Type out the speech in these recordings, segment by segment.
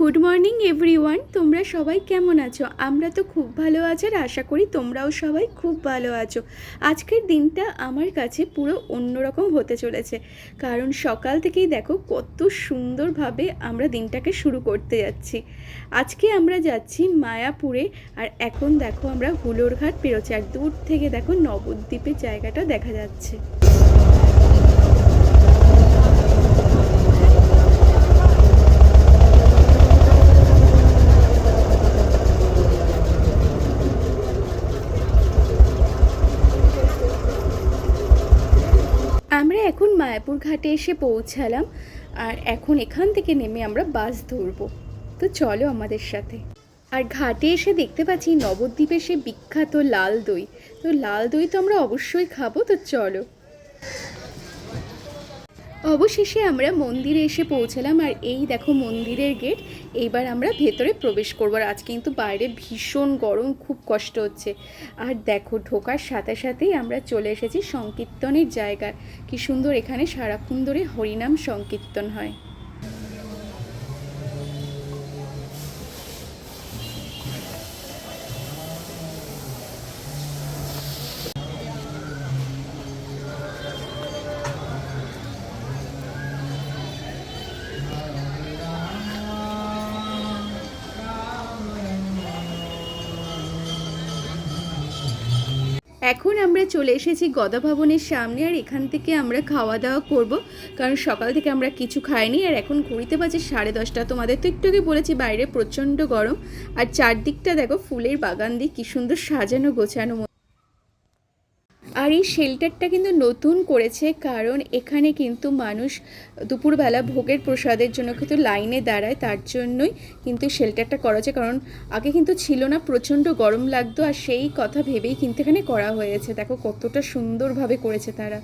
Good morning everyone, তোমরা সবাই কেমন আছো? আমরা তো খুব ভালো আছি আর আশা করি তোমরাও সবাই খুব ভালো আছো। আজকের দিনটা আমার কাছে পুরো অন্যরকম হতে চলেছে, কারণ সকাল থেকেই দেখো কত সুন্দরভাবে আমরা দিনটাকে শুরু করতে যাচ্ছি। আজকে আমরা যাচ্ছি মায়াপুরে, আর এখন দেখো আমরা হুলোর ঘাট পেরোচ্ছি, আর দূর থেকে দেখো নবদ্বীপের জায়গাটা দেখা যাচ্ছে। আমরা এখন মায়াপুর ঘাটে এসে পৌঁছালাম, আর এখন এখান থেকে নেমে আমরা বাস ধরবো। তো চলো আমাদের সাথে। আর ঘাটে এসে দেখতে পাচ্ছি নবদ্বীপের সে বিখ্যাত লাল দই। তো লাল দই তো আমরা অবশ্যই খাবো, তো চলো। অবশেষে আমরা মন্দিরে এসে পৌঁছালাম, আর এই দেখো মন্দিরের গেট। এইবার আমরা ভেতরে প্রবেশ করবো। আর আজ কিন্তু বাইরে ভীষণ গরম, খুব কষ্ট হচ্ছে। আর দেখো ঢোকার সাথে সাথেই আমরা চলে এসেছি সংকীর্তনের জায়গায়। কি সুন্দর, এখানে সারাক্ষণ ধরে হরিনাম সংকীর্তন হয়। এখন আমরা চলে এসেছি গদা ভবনের সামনে, আর এখান থেকে আমরা খাওয়া দাওয়া করব, কারণ সকাল থেকে আমরা কিছু খাইনি। আর এখন ঘড়িতে বাজে 10:30। তোমাদের তো একটু আগে বলেছি বাইরে প্রচণ্ড গরম। আর চারদিকটা দেখো ফুলের বাগান দিয়ে কী সুন্দর সাজানো গোছানো। আর এই শেল্টারটা কিন্তু নতুন করেছে, কারণ এখানে কিন্তু মানুষ দুপুরবেলা ভোগের প্রসাদের জন্য কিন্তু লাইনে দাঁড়ায়, তার জন্যই কিন্তু শেল্টারটা করা হয়েছে। কারণ আগে কিন্তু ছিল না, প্রচণ্ড গরম লাগতো, আর সেই কথা ভেবেই কিন্তু এখানে করা হয়েছে। দেখো কতটা সুন্দরভাবে করেছে তারা।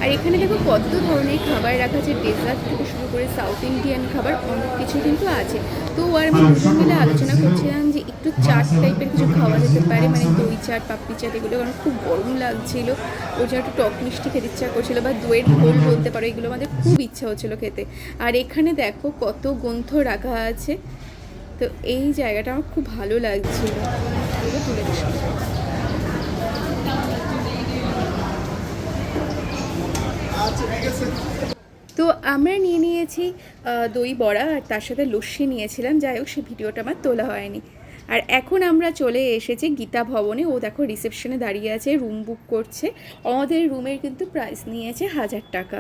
আর এখানে দেখো কত ধরনের খাবার রাখা আছে, ডেজার্ট থেকে শুরু করে সাউথ ইন্ডিয়ান খাবার অনেক কিছু কিন্তু আছে। তো আর আমি দুজন মিলে আলোচনা করছিলাম যে একটু চাট টাইপের কিছু খাওয়া যেতে পারে, মানে দই চাট, পাপড়ি চাট, এগুলো, কারণ খুব গরম লাগছিল। ওই জন্য একটু টক মিষ্টি খেতে ইচ্ছা করছিলো, বা দইয়ের ঘোল বলতে পারো, এগুলো আমাদের খুব ইচ্ছা হচ্ছিলো খেতে। আর এখানে দেখো কত গ্রন্থ রাখা আছে। তো এই জায়গাটা আমার খুব ভালো লাগছিলো। তুলে তো আমরা নিয়ে নিয়েছি দই বড়া, আর তার সাথে লস্যি নিয়েছিলাম। যাই হোক, সে ভিডিওটা আমার তোলা হয়নি। আর এখন আমরা চলে এসেছি গীতা ভবনে। ও দেখো রিসেপশনে দাঁড়িয়ে আছে, রুম বুক করছে। আমাদের রুমের কিন্তু প্রাইস নিয়েছে 1000 টাকা,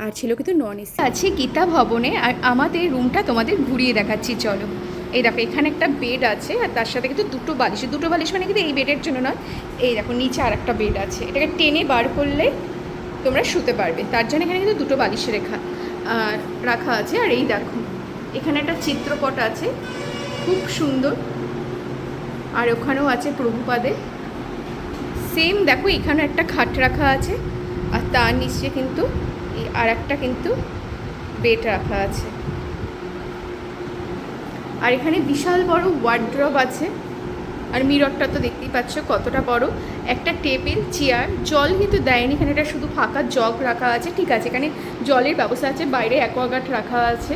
আর ছিল কিন্তু নন এসি। আছে গীতা ভবনে, আর আমাদের রুমটা তোমাদের ঘুরিয়ে দেখাচ্ছি, চলো। এই দেখো এখানে একটা বেড আছে, আর তার সাথে কিন্তু দুটো বালিশ মানে কিন্তু এই বেডের জন্য নয়। এই দেখো নিচে আর একটা বেড আছে, এটাকে টেনে বার করলে তোমরা শুতে পারবে, তার জন্য এখানে কিন্তু দুটো বালিশ রাখা আছে। আর এই দেখো এখানে একটা চিত্রপট আছে, খুব সুন্দর। আর ওখানেও আছে প্রভুপাদের সেম। দেখো এখানে একটা খাট রাখা আছে, আর তার নিচে কিন্তু আর একটা কিন্তু বেড রাখা আছে। আর এখানে বিশাল বড় ওয়ার্ড্রব আছে, আর মিররটা তো দেখতেই পাচ্ছ কতটা বড়। একটা টেবিল, চেয়ার, জল কিন্তু দেয়নি এখানে, এটা শুধু ফাঁকা জগ রাখা আছে। ঠিক আছে, এখানে জলের ব্যবস্থা আছে, বাইরে অ্যাকোয়াগার্ড রাখা আছে।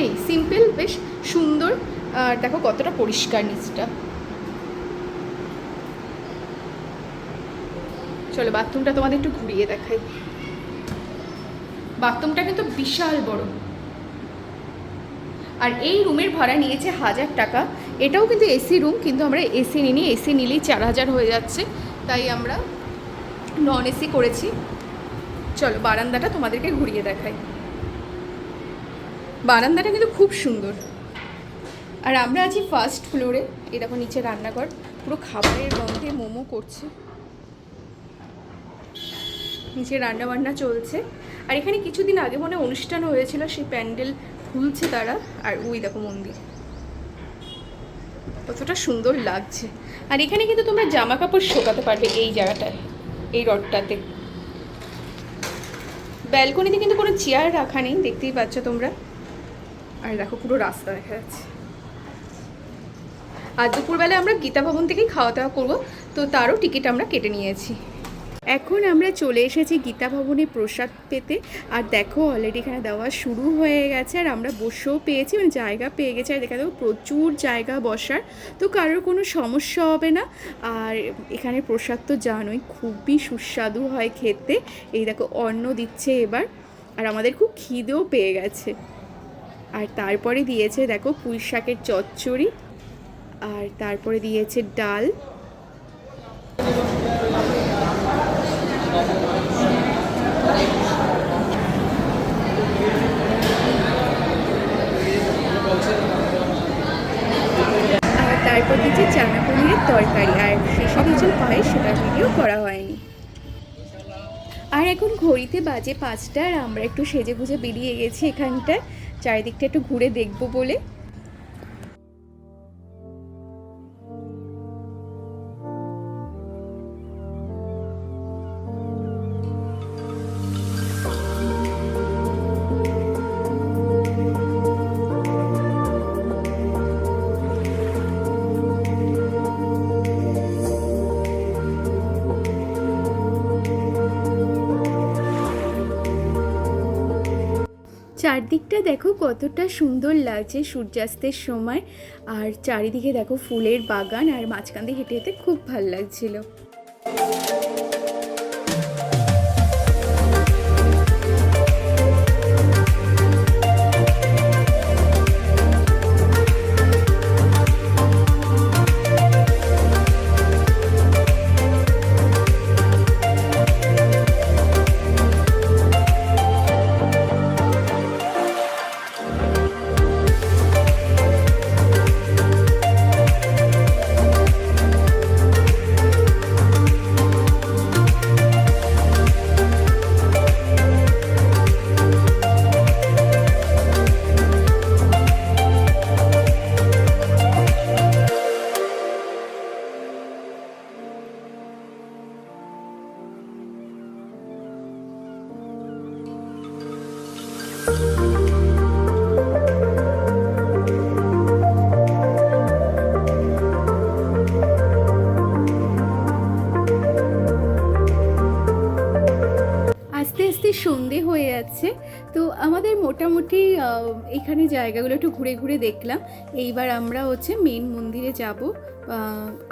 এই সিম্পল, বেশ সুন্দর। আর দেখো কতটা পরিষ্কার নিচটা। চলো বাথরুমটা তোমাদের একটু ঘুরিয়ে দেখাই। বাথরুমটা কিন্তু বিশাল বড়। আর এই রুমের ভাড়া নিয়েছে 1000 টাকা। এটাও কিন্তু এসি রুম, কিন্তু আমরা এসি নিইনি, এসি নিলেই 4000 হয়ে যাচ্ছে, তাই আমরা নন এসি করেছি। চলো বারান্দাটা তোমাদেরকে ঘুরিয়ে দেখাই। বারান্দাটা কিন্তু খুব সুন্দর। আর আমরা আছি ফার্স্ট ফ্লোরে। এই দেখো নিচে রান্নাঘর, পুরো খাবারের গন্ধে মোমো করছে, নিচে রান্নাবান্না চলছে। আর এখানে কিছুদিন আগে মনে অনুষ্ঠান হয়েছিল, সেই প্যান্ডেল খুলছে তারা। আর ওই দেখো মন্দির কতটা সুন্দর লাগছে। আর এখানে কিন্তু তোমরা জামা কাপড় শোকাতে পারবে এই জায়গাটায়, এই রডটাতে। ব্যালকনিতে কিন্তু কোনো চেয়ার রাখা নেই, দেখতেই পাচ্ছ তোমরা। আর দেখো পুরো রাস্তা দেখা যাচ্ছে। আর দুপুরবেলা আমরা গীতা ভবন থেকেই খাওয়া দাওয়া করবো, তো তারও টিকিট আমরা কেটে নিয়েছি। এখন আমরা চলে এসেছি গীতা ভবনে প্রসাদ পেতে। আর দেখো অলরেডি এখানে দেওয়া শুরু হয়ে গেছে, আর আমরা বসেও পেয়েছি, মানে জায়গা পেয়ে গেছি। আর দেখা দেখো প্রচুর জায়গা বসার, তো কারোর কোনো সমস্যা হবে না। আর এখানে প্রসাদ তো জানোই খুবই সুস্বাদু হয় খেতে। এই দেখো অন্ন দিচ্ছে এবার, আর আমাদের খুব খিদেও পেয়ে গেছে। আর তারপরে দিয়েছে দেখো পুঁই শাকের চচ্চড়ি, আর তারপরে দিয়েছে ডাল। তারপর দিয়েছে চানা পনিরের তরকারি, আর শেষে দিয়েছিল পায়েস, সেটা ভিডিও করা হয়নি। আর এখন ঘড়িতে বাজে 5টা, আর আমরা একটু সেজে গুজে বেরিয়ে গেছি এখানটায়, চারিদিকটা একটু ঘুরে দেখবো বলে। চারদিকটা দেখো কতটা সুন্দর লাগছে সূর্যাস্তের সময়। আর চারিদিকে দেখো ফুলের বাগান, আর মাঝখান দিয়ে হেঁটে হেঁটে খুব ভালো লাগছিল। আস্তে আস্তে সন্ধে হয়ে যাচ্ছে, তো আমাদের মোটামুটি এখানে জায়গাগুলো একটু ঘুরে ঘুরে দেখলাম। এইবার আমরা হচ্ছে মেন মন্দিরে যাব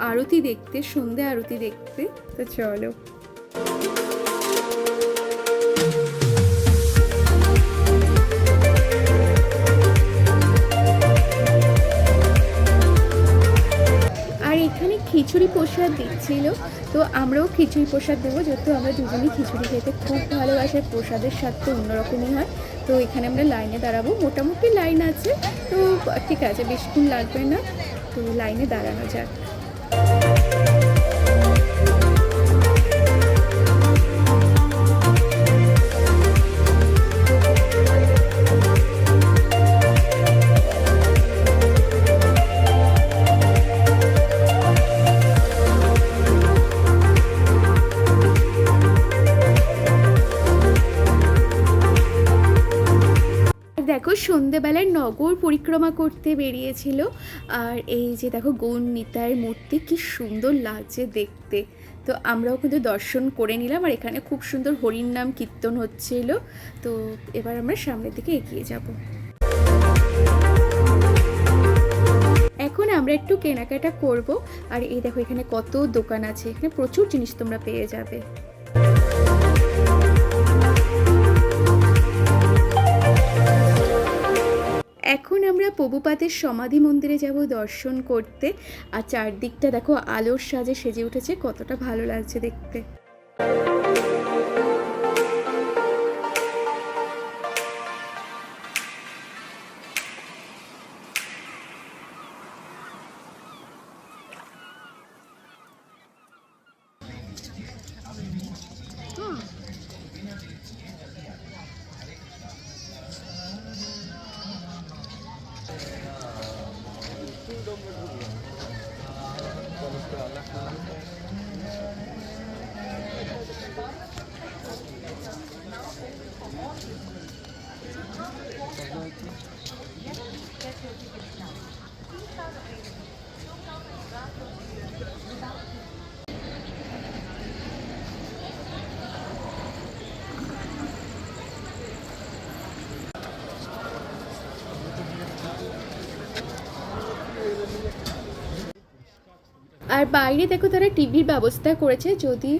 আরতি দেখতে, সন্ধে আরতি দেখতে। তো চলো। আর এখানে খিচুড়ি প্রসাদ দিচ্ছিল, তো আমরাও খিচুড়ি প্রসাদ দেবো, যেহেতু আমরা দুজনেই খিচুড়ি খেতে খুব ভালোবাসি। প্রসাদের স্বাদ তো অন্যরকমই হয়। তো এখানে আমরা লাইনে দাঁড়াবো, মোটামুটি লাইন আছে, তো ঠিক আছে, বেশিক্ষণ লাগবে না, তো লাইনে দাঁড়ানো যাক। দেখো সন্ধেবেলায় নগর পরিক্রমা করতে বেরিয়েছিল, আর এই যে দেখো গৌর নিতাইয়ের মূর্তি কি সুন্দর লাগছে দেখতে। তো আমরাও কিন্তু দর্শন করে নিলাম, আর এখানে খুব সুন্দর হরির নাম কীর্তন হচ্ছিল। তো এবার আমরা সামনের দিকে এগিয়ে যাব। এখন আমরা একটু কেনাকাটা করব। আর এই দেখো এখানে কত দোকান আছে, এখানে প্রচুর জিনিস তোমরা পেয়ে যাবে। এখন আমরা প্রভুপাদের সমাধি মন্দিরে যাব দর্শন করতে। আর চারদিকটা দেখো আলোর সাজে সেজে উঠেছে, কতটা ভালো লাগছে দেখতে। আর বাইরে দেখো তারা টিভির ব্যবস্থা করেছে, যদি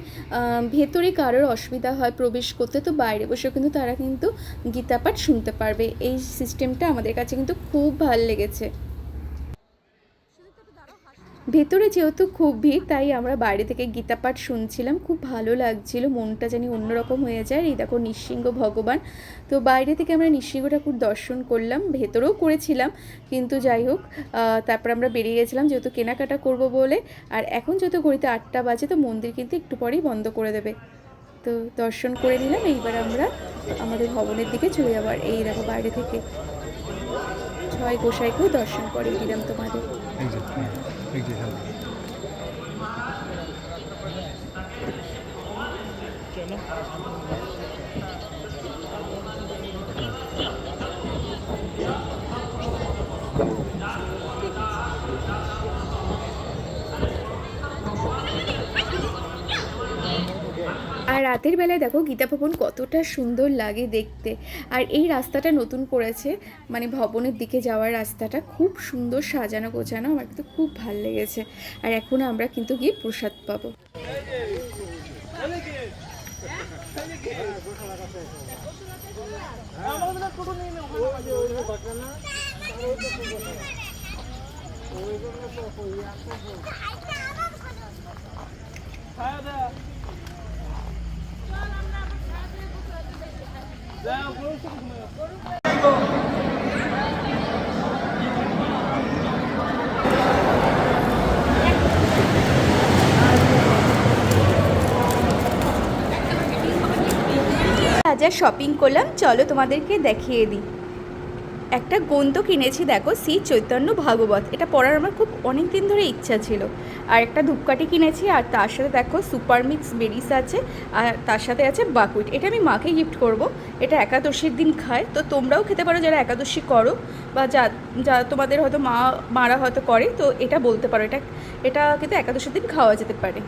ভেতরে কারোর অসুবিধা হয় প্রবেশ করতে, তো বাইরে বসে কিন্তু তারা কিন্তু গীতাপাঠ শুনতে পারবে। এই সিস্টেমটা আমাদের কাছে কিন্তু খুব ভালো লেগেছে। ভেতরে যেহেতু খুব ভিড়, তাই আমরা বাইরে থেকে গীতাপাঠ শুনছিলাম, খুব ভালো লাগছিল, মনটা জানি অন্যরকম হয়ে যায়। এই দেখো নৃসিংহ ভগবান, তো বাইরে থেকে আমরা নৃসিংহ ঠাকুর দর্শন করলাম, ভেতরেও করেছিলাম, কিন্তু যাই হোক তারপর আমরা বেরিয়ে গেছিলাম যেহেতু কেনাকাটা করব বলে। আর এখন যেহেতু ঘড়িতে 8টা বাজে, তো মন্দির কিন্তু একটু পরেই বন্ধ করে দেবে। তো দর্শন করে নিলাম, এইবার আমরা আমাদের ভবনের দিকে চলে যাবার। এই দেখো বাইরে থেকে ছয় গোসাইকেও দর্শন করিয়ে দিলাম তোমাদের। আর রাতের বেলায় দেখো গীতা ভবন কতটা সুন্দর লাগে দেখতে। আর এই রাস্তাটা নতুন করেছে, মানে ভবনের দিকে যাওয়ার রাস্তাটা খুব সুন্দর সাজানো গোছানো, আমার কিন্তু খুব ভালো লেগেছে। আর এখন আমরা কিন্তু গিয়ে প্রসাদ পাবো। যা শপিং করলাম চলো তোমাদেরকে দেখিয়ে দিই। একটা গ্রন্থ কিনেছি দেখো, শ্রী চৈতন্য ভাগবত, এটা পড়ার আমার খুব অনেক দিন ধরে ইচ্ছা ছিল। আর একটা ধূপকাঠি কিনেছি, আর তার সাথে দেখো সুপার মিক্স বেরিস আছে, আর তার সাথে আছে বাকুইট। এটা আমি মাকে গিফট করব, এটা একাদশীর দিন খায়, তো তোমরাও খেতে পারো যারা একাদশী করো, বা যা তোমাদের হয়তো মারা হয়তো করে, তো এটা বলতে পারো, এটা কিন্তু একাদশীর দিন খাওয়া যেতে পারে।